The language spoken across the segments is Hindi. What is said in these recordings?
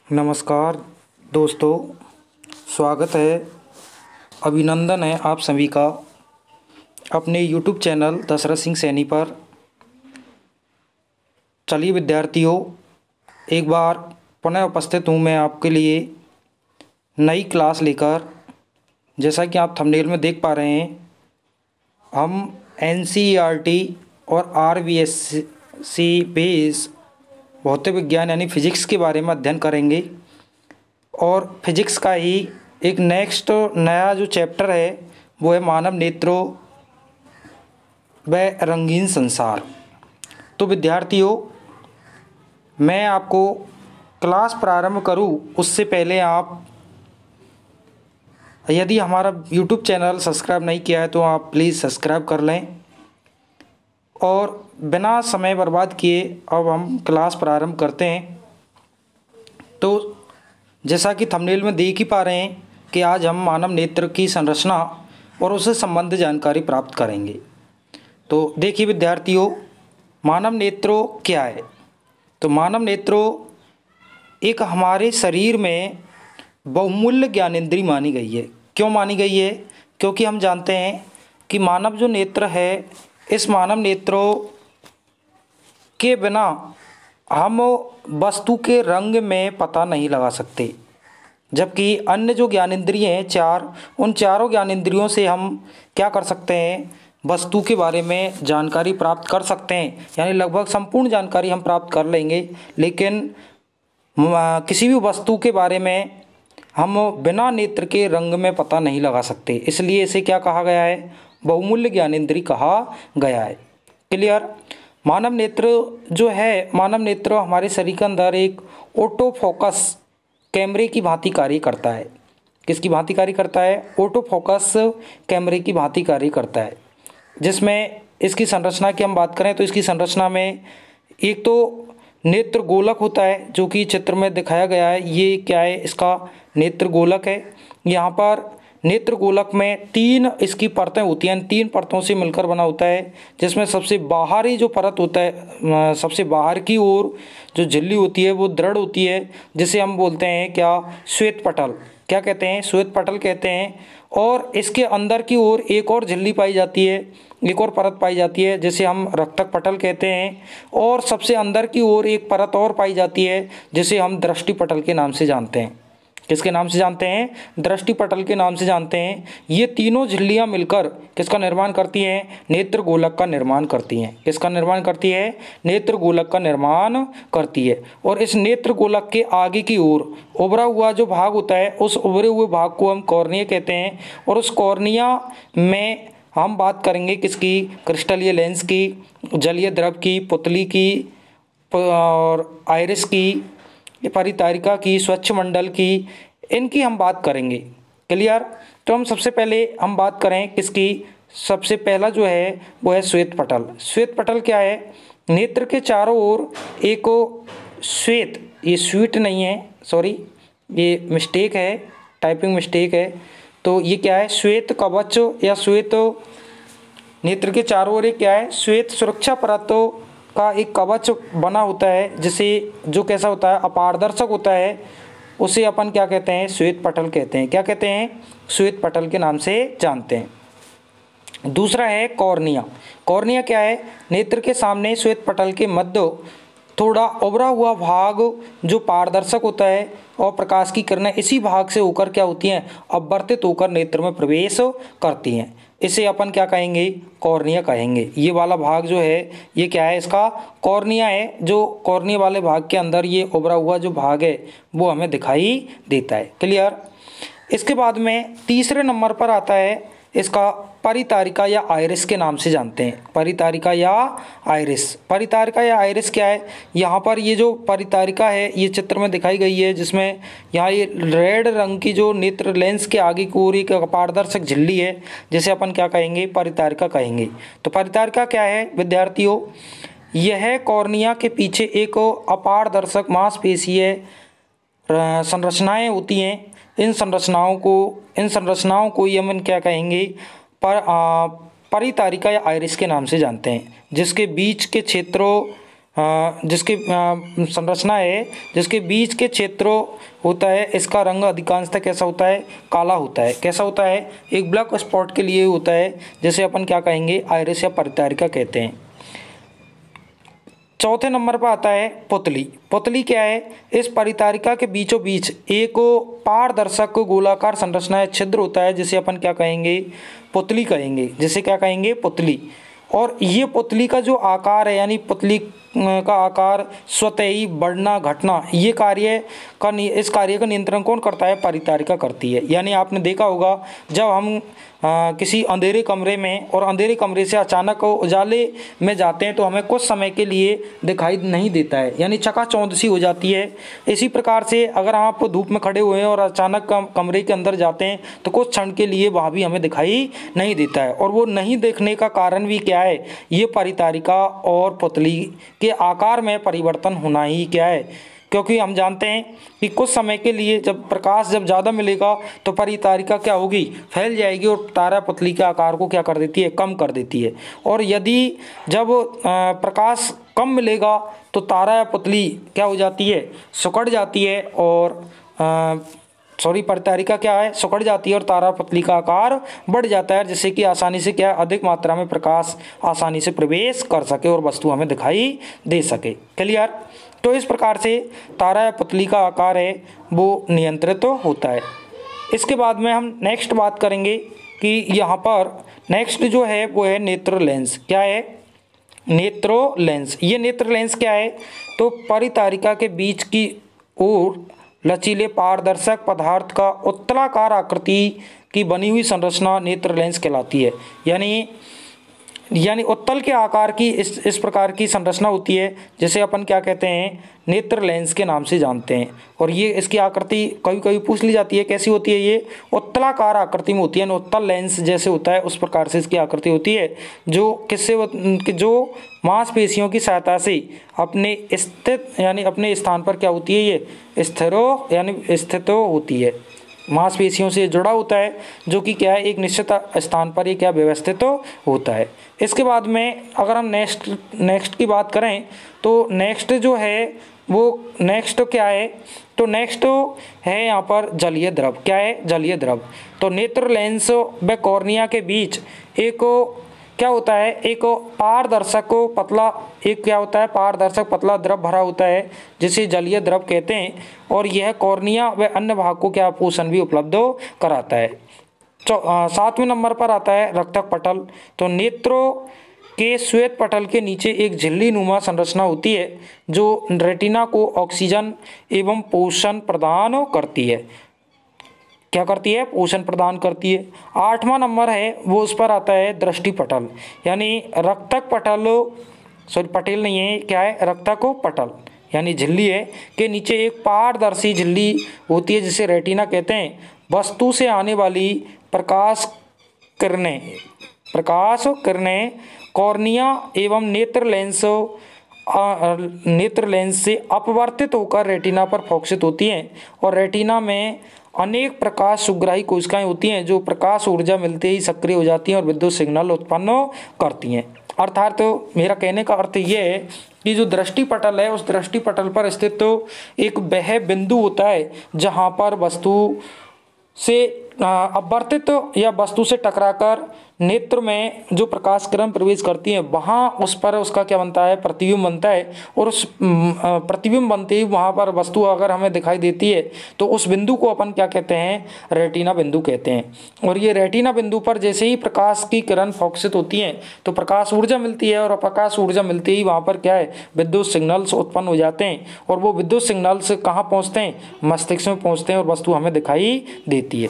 नमस्कार दोस्तों, स्वागत है, अभिनंदन है आप सभी का अपने YouTube चैनल दशरथ सिंह सैनी पर। चलिए विद्यार्थियों, एक बार पुनः उपस्थित हूँ मैं आपके लिए नई क्लास लेकर। जैसा कि आप थंबनेल में देख पा रहे हैं, हम NCERT और RVSC बेस भौतिक विज्ञान यानी फिजिक्स के बारे में अध्ययन करेंगे। और फिजिक्स का ही एक नया जो चैप्टर है वो है मानव नेत्रों व रंगीन संसार। तो विद्यार्थियों, मैं आपको क्लास प्रारंभ करूं उससे पहले आप यदि हमारा YouTube चैनल सब्सक्राइब नहीं किया है तो आप प्लीज़ सब्सक्राइब कर लें। और बिना समय बर्बाद किए अब हम क्लास प्रारंभ करते हैं। तो जैसा कि थंबनेल में देख ही पा रहे हैं कि आज हम मानव नेत्र की संरचना और उससे संबंधित जानकारी प्राप्त करेंगे। तो देखिए विद्यार्थियों, मानव नेत्रों क्या है। तो मानव नेत्रों एक हमारे शरीर में बहुमूल्य ज्ञानेंद्रिय मानी गई है। क्यों मानी गई है? क्योंकि हम जानते हैं कि मानव जो नेत्र है, इस मानव नेत्रों के बिना हम वस्तु के रंग में पता नहीं लगा सकते। जबकि अन्य जो ज्ञानेंद्रिय हैं चार, उन चारों ज्ञानेंद्रियों से हम क्या कर सकते हैं, वस्तु के बारे में जानकारी प्राप्त कर सकते हैं, यानी लगभग संपूर्ण जानकारी हम प्राप्त कर लेंगे। लेकिन किसी भी वस्तु के बारे में हम बिना नेत्र के रंग में पता नहीं लगा सकते। इसलिए इसे क्या कहा गया है? बहुमूल्य ज्ञानेंद्रिय कहा गया है। क्लियर? मानव नेत्र जो है, मानव नेत्र हमारे शरीर के अंदर एक ऑटो फोकस कैमरे की भांति कार्य करता है। किसकी भांति कार्य करता है? ऑटो फोकस कैमरे की भांति कार्य करता है। जिसमें इसकी संरचना की हम बात करें तो इसकी संरचना में एक तो नेत्र गोलक होता है, जो कि चित्र में दिखाया गया है। ये क्या है? इसका नेत्र गोलक है। यहाँ पर नेत्र गोलक में तीन इसकी परतें होती हैं, तीन परतों से मिलकर बना होता है। जिसमें सबसे बाहरी जो परत होता है, सबसे बाहर की ओर जो झिल्ली होती है वो दृढ़ होती है, जिसे हम बोलते हैं क्या? श्वेत पटल। क्या कहते हैं? श्वेत पटल कहते हैं। और इसके अंदर की ओर एक और झिल्ली पाई जाती है, एक और परत पाई जाती है, जिसे हम रक्तक पटल कहते हैं। और सबसे अंदर की ओर एक परत और पाई जाती है, जिसे हम दृष्टि पटल के नाम से जानते हैं। किसके नाम से जानते हैं? दृष्टि पटल के नाम से जानते हैं। ये तीनों झिल्लियां मिलकर किसका निर्माण करती हैं? नेत्र गोलक का निर्माण करती हैं। किसका निर्माण करती है? नेत्र गोलक का निर्माण करती है। और इस नेत्र गोलक के आगे की ओर उभरा हुआ जो भाग होता है, उस उभरे हुए भाग को हम कॉर्निया कहते हैं। और उस कॉर्निया में हम बात करेंगे किसकी? क्रिस्टलीय लेंस की, जलीय द्रव की, पुतली की और आइरिस की, परितारिका की, स्वच्छ मंडल की, इनकी हम बात करेंगे। क्लियर? तो हम सबसे पहले हम बात करें किसकी? सबसे पहला जो है वो है श्वेत पटल। श्वेत पटल क्या है? नेत्र के चारों ओर एक श्वेत, ये स्वीट नहीं है, सॉरी ये मिस्टेक है, टाइपिंग मिस्टेक है। तो ये क्या है? श्वेत कवच या श्वेत, नेत्र के चारों ओर क्या है? श्वेत सुरक्षा परतों का एक कवच बना होता है, जिसे जो कैसा होता है? अपारदर्शक होता है। उसे अपन क्या कहते हैं? श्वेत पटल कहते हैं। क्या कहते हैं? श्वेत पटल के नाम से जानते हैं। दूसरा है कॉर्निया। कॉर्निया क्या है? नेत्र के सामने श्वेत पटल के मध्य थोड़ा उभरा हुआ भाग जो पारदर्शक होता है, और प्रकाश की किरणें इसी भाग से होकर क्या होती हैं? अपवर्तित होकर नेत्र में प्रवेश करती हैं। इसे अपन क्या कहेंगे? कॉर्निया कहेंगे। ये वाला भाग जो है ये क्या है? इसका कॉर्निया है। जो कॉर्निया वाले भाग के अंदर ये उभरा हुआ जो भाग है वो हमें दिखाई देता है। क्लियर? इसके बाद में तीसरे नंबर पर आता है इसका परितारिका या आइरिस के नाम से जानते हैं। परितारिका या आइरिस। परितारिका या आइरिस क्या है? यहाँ पर ये जो परितारिका है ये चित्र में दिखाई गई है, जिसमें यहाँ ये रेड रंग की जो नेत्र लेंस के आगे की ओर एक पारदर्शक झिल्ली है, जिसे अपन क्या कहेंगे? परितारिका कहेंगे। तो परितारिका क्या है विद्यार्थियों? यह कॉर्निया के पीछे एक अपारदर्शक मांसपेशीय संरचनाएं होती हैं। इन संरचनाओं को ही हम क्या कहेंगे? परितारिका या आइरिस के नाम से जानते हैं। जिसके बीच के क्षेत्रों जिसकी संरचना है, जिसके बीच के क्षेत्रों होता है, इसका रंग अधिकांशतः कैसा होता है, काला होता है। कैसा होता है, एक ब्लैक स्पॉट के लिए होता है, जैसे अपन क्या कहेंगे, आइरिस या परितारिका कहते हैं। चौथे नंबर पर आता है पुतली। पुतली क्या है, इस परितारिका के बीचों बीच एक पारदर्शक गोलाकार संरचना है, छिद्र होता है, जिसे अपन क्या कहेंगे, पुतली कहेंगे, जिसे क्या कहेंगे, पुतली। और ये पुतली का जो आकार है, यानी पुतली का आकार स्वतः ही बढ़ना घटना, ये इस कार्य का नियंत्रण कौन करता है, परितारिका करती है। यानी आपने देखा होगा, जब हम किसी अंधेरे कमरे में और अंधेरे कमरे से अचानक उजाले में जाते हैं तो हमें कुछ समय के लिए दिखाई नहीं देता है, यानी चकाचौंध सी हो जाती है। इसी प्रकार से अगर आप धूप में खड़े हुए हैं और अचानक कमरे के अंदर जाते हैं तो कुछ क्षण के लिए वहाँ भी हमें दिखाई नहीं देता है। और वो नहीं देखने का कारण भी क्या है, ये परितारिका और पुतली के आकार में परिवर्तन होना ही क्या है, क्योंकि हम जानते हैं कि कुछ समय के लिए जब प्रकाश ज़्यादा मिलेगा तो परितारिका क्या होगी, फैल जाएगी और तारा पुतली के आकार को क्या कर देती है, कम कर देती है। और यदि जब प्रकाश कम मिलेगा तो तारा या पुतली क्या हो जाती है, सिकुड़ जाती है, और परितारिका क्या है, सिकुड़ जाती है और तारा पुतली का आकार बढ़ जाता है, जिससे कि आसानी से क्या, अधिक मात्रा में प्रकाश आसानी से प्रवेश कर सके और वस्तु हमें दिखाई दे सके। क्लियर। तो इस प्रकार से तारा या पुतली का आकार है वो नियंत्रित होता है। इसके बाद में हम नेक्स्ट बात करेंगे कि यहाँ पर नेक्स्ट जो है वो है नेत्र लेंस। क्या है, नेत्रो लेंस। ये नेत्र लेंस क्या है, तो परितारिका के बीच की ओर लचीले पारदर्शक पदार्थ का उत्तलाकार आकृति की बनी हुई संरचना नेत्र लेंस कहलाती है। यानी उत्तल के आकार की इस प्रकार की संरचना होती है, जिसे अपन क्या कहते हैं, नेत्र लेंस के नाम से जानते हैं। और ये इसकी आकृति कभी कभी पूछ ली जाती है, कैसी होती है, ये उत्तलाकार आकृति में होती है, उत्तल लेंस जैसे होता है उस प्रकार से इसकी आकृति होती है, जो मांसपेशियों की सहायता से अपने स्थान पर क्या होती है, ये स्थित होती है, मांसपेशियों से जुड़ा होता है, जो कि क्या है, एक निश्चित स्थान पर ये क्या व्यवस्थित होता है। इसके बाद में अगर हम नेक्स्ट की बात करें तो नेक्स्ट जो है वो नेक्स्ट क्या है, तो नेक्स्ट है यहाँ पर जलीय द्रव। क्या है, जलीय द्रव। तो नेत्र लेंस व कॉर्निया के बीच एक क्या होता है, एक पारदर्शक पतला द्रव भरा होता है, जिसे जलीय द्रव कहते हैं। और यह कॉर्निया व अन्य भाग को क्या पोषण भी उपलब्ध कराता है। 7वें नंबर पर आता है रक्तक पटल। तो नेत्रों के श्वेत पटल के नीचे एक झिल्ली नुमा संरचना होती है, जो रेटिना को ऑक्सीजन एवं पोषण प्रदान करती है। क्या करती है, पोषण प्रदान करती है। 8वां नंबर है वो उस पर आता है दृष्टि पटल। यानी रक्तक पटल नहीं है, क्या है, रक्तक पटल यानी झिल्ली है, के नीचे एक पारदर्शी झिल्ली होती है, जिसे रेटिना कहते हैं। वस्तु से आने वाली प्रकाश किरणें कॉर्निया एवं नेत्र लेंस से अपवर्तित होकर रेटिना पर फोकसित होती हैं। और रेटिना में अनेक प्रकाश सुग्राही कोशिकाएं होती हैं, जो प्रकाश ऊर्जा मिलते ही सक्रिय हो जाती हैं और विद्युत सिग्नल उत्पन्न करती हैं। अर्थात तो मेरा कहने का अर्थ ये है कि जो दृष्टि पटल है, उस दृष्टि पटल पर स्थित एक वह बिंदु होता है जहां पर वस्तु से अपवर्तित या वस्तु से टकराकर नेत्र में जो प्रकाश किरण प्रवेश करती है, वहाँ उस पर उसका क्या बनता है, प्रतिबिंब बनता है। और उस प्रतिबिंब बनते ही वहाँ पर वस्तु अगर हमें दिखाई देती है तो उस बिंदु को अपन क्या कहते हैं, रेटिना बिंदु कहते हैं। और ये रेटिना बिंदु पर जैसे ही प्रकाश की किरण फोकसित होती हैं तो प्रकाश ऊर्जा मिलती है, और प्रकाश ऊर्जा मिलते ही वहाँ पर क्या है, विद्युत सिग्नल्स उत्पन्न हो जाते हैं। और वो विद्युत सिग्नल्स कहाँ पहुँचते हैं, मस्तिष्क में पहुँचते हैं और वस्तु हमें दिखाई देती है।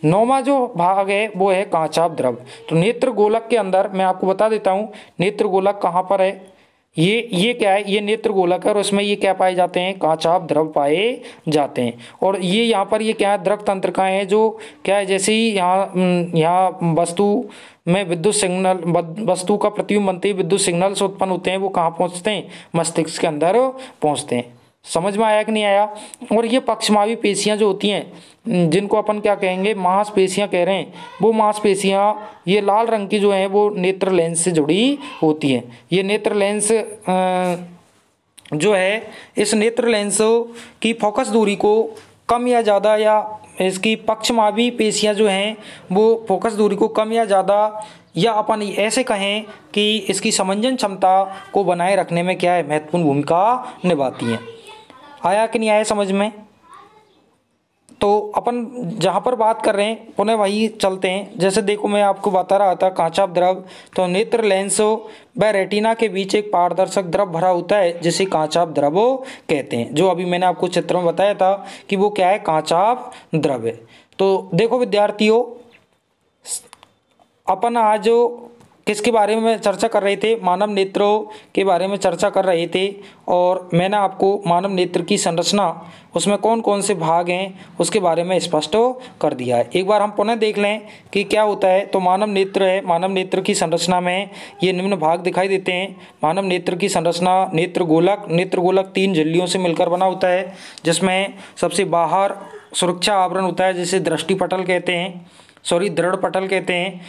9वां जो भाग है वो है कांचाभ द्रव। तो नेत्र गोलक के अंदर मैं आपको बता देता हूँ नेत्र गोलक कहाँ पर है। ये क्या है, ये नेत्र गोलक है और उसमें ये क्या पाए जाते हैं, कांचाभ द्रव पाए जाते हैं। और ये यहाँ पर ये क्या है, द्रव तंत्रिकाएं हैं, जो क्या है, जैसे ही यहाँ वस्तु में विद्युत सिग्नल, वस्तु का प्रतिबिंब बनते ही विद्युत सिग्नल्स उत्पन्न होते हैं, वो कहाँ पहुँचते हैं, मस्तिष्क के अंदर पहुँचते हैं। समझ में आया कि नहीं आया। और ये पक्षमावी पेशियां जो होती हैं, जिनको अपन क्या कहेंगे, मांसपेशियां कह रहे हैं, वो मांसपेशियां ये लाल रंग की जो हैं वो नेत्र लेंस से जुड़ी होती हैं। ये नेत्र लेंस जो है इस नेत्र लेंस की फोकस दूरी को कम या ज़्यादा, या इसकी पक्षमावी पेशियां जो हैं वो फोकस दूरी को कम या ज़्यादा, या अपन ऐसे कहें कि इसकी समंजन क्षमता को बनाए रखने में क्या है, महत्वपूर्ण भूमिका निभाती हैं। आया कि नहीं आया समझ में? तो अपन जहाँ पर बात कर रहे हैं पुनः वही चलते हैं। जैसे देखो मैं आपको बता रहा था कांचाभ द्रव, तो नेत्र लेंस व रेटिना के बीच एक पारदर्शक द्रव भरा होता है जिसे कांचाभ द्रव कहते हैं। जो अभी मैंने आपको चित्र में बताया था कि वो क्या है, कांचाभ द्रव है। तो देखो विद्यार्थियों, अपन आज किसके बारे में चर्चा कर रहे थे, मानव नेत्रों के बारे में चर्चा कर रहे थे। और मैंने आपको मानव नेत्र की संरचना, उसमें कौन कौन से भाग हैं उसके बारे में स्पष्ट कर दिया है। एक बार हम पुनः देख लें कि क्या होता है। तो मानव नेत्र है, मानव नेत्र की संरचना में ये निम्न भाग दिखाई देते हैं। मानव नेत्र की संरचना, नेत्र गोलक 3 झिल्लियों से मिलकर बना होता है, जिसमें सबसे बाहर सुरक्षा आवरण होता है जिसे दृष्टि पटल कहते हैं, दृढ़ पटल कहते हैं।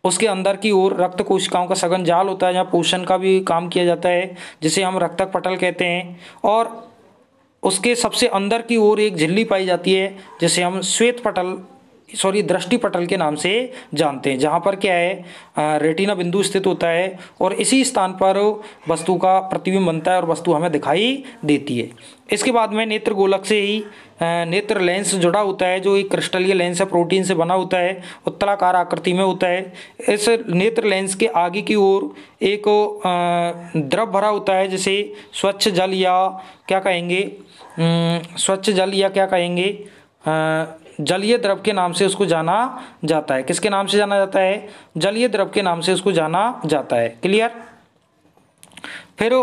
उसके अंदर की ओर रक्त कोशिकाओं का सघन जाल होता है जहाँ पोषण का भी काम किया जाता है, जिसे हम रक्तक पटल कहते हैं। और उसके सबसे अंदर की ओर एक झिल्ली पाई जाती है जिसे हम दृष्टि पटल के नाम से जानते हैं, जहाँ पर क्या है, रेटिना बिंदु स्थित होता है और इसी स्थान पर वस्तु का प्रतिबिंब बनता है और वस्तु हमें दिखाई देती है। इसके बाद में नेत्र गोलक से ही नेत्र लेंस जुड़ा होता है, जो एक क्रिस्टलीय लेंस है, प्रोटीन से बना होता है, उत्तलाकार आकृति में होता है। इस नेत्र लेंस के आगे की ओर एक द्रव भरा होता है जिसे स्वच्छ जल या क्या कहेंगे, जलीय द्रव के नाम से उसको जाना जाता है। किसके नाम से जाना जाता है? जलीय द्रव के नाम से उसको जाना जाता है। क्लियर? फिर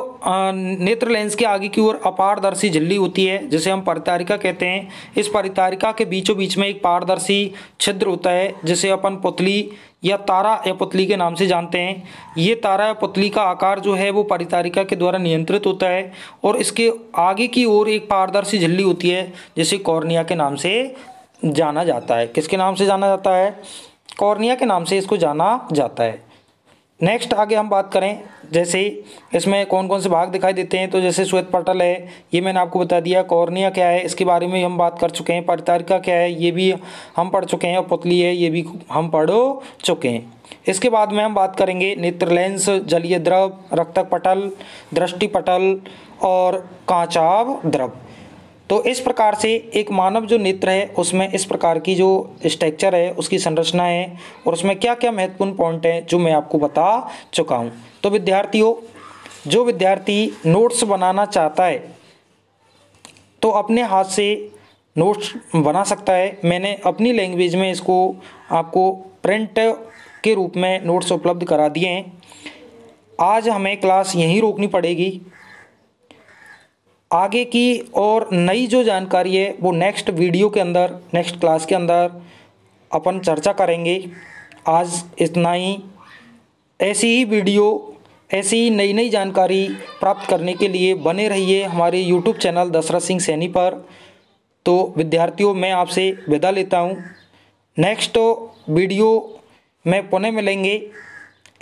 नेत्र लेंस के आगे की ओर अपारदर्शी झिल्ली होती है जिसे हम परितारिका कहते हैं। इस परितारिका के बीचों बीच में एक पारदर्शी छिद्र होता है जिसे अपन पुतली या तारा या पुतली के नाम से जानते हैं। ये तारा या पुतली का आकार जो है वो परितारिका के द्वारा नियंत्रित होता है और इसके आगे की ओर एक पारदर्शी झिल्ली होती है जिसे कॉर्निया के नाम से जाना जाता है। किसके नाम से जाना जाता है? कॉर्निया के नाम से इसको जाना जाता है। नेक्स्ट आगे हम बात करें, जैसे इसमें कौन कौन से भाग दिखाई देते हैं। तो जैसे श्वेत पटल है, ये मैंने आपको बता दिया। कॉर्निया क्या है इसके बारे में हम बात कर चुके हैं। परितारिका क्या है ये भी हम पढ़ चुके हैं, और पुतली है ये भी हम पढ़ चुके हैं। इसके बाद में हम बात करेंगे नेत्र लेंस, जलीय द्रव, रक्तक पटल, दृष्टि पटल और कांचाभ द्रव। तो इस प्रकार से एक मानव जो नेत्र है उसमें इस प्रकार की जो स्ट्रक्चर है, उसकी संरचना है और उसमें क्या क्या महत्वपूर्ण पॉइंट हैं जो मैं आपको बता चुका हूँ। तो विद्यार्थियों, जो विद्यार्थी नोट्स बनाना चाहता है तो अपने हाथ से नोट्स बना सकता है। मैंने अपनी लैंग्वेज में इसको आपको प्रिंट के रूप में नोट्स उपलब्ध करा दिए हैं। आज हमें क्लास यहीं रोकनी पड़ेगी। आगे की और नई जो जानकारी है वो नेक्स्ट वीडियो के अंदर, नेक्स्ट क्लास के अंदर अपन चर्चा करेंगे। आज इतना ही। ऐसी ही वीडियो, ऐसी ही नई नई जानकारी प्राप्त करने के लिए बने रहिए हमारे YouTube चैनल दशरथ सिंह सैनी पर। तो विद्यार्थियों, मैं आपसे विदा लेता हूँ। नेक्स्ट वीडियो में पुनः मिलेंगे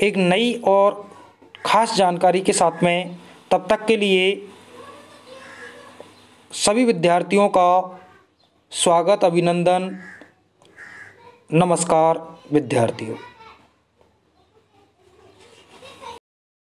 एक नई और ख़ास जानकारी के साथ में। तब तक के लिए सभी विद्यार्थियों का स्वागत, अभिनंदन, नमस्कार विद्यार्थियों।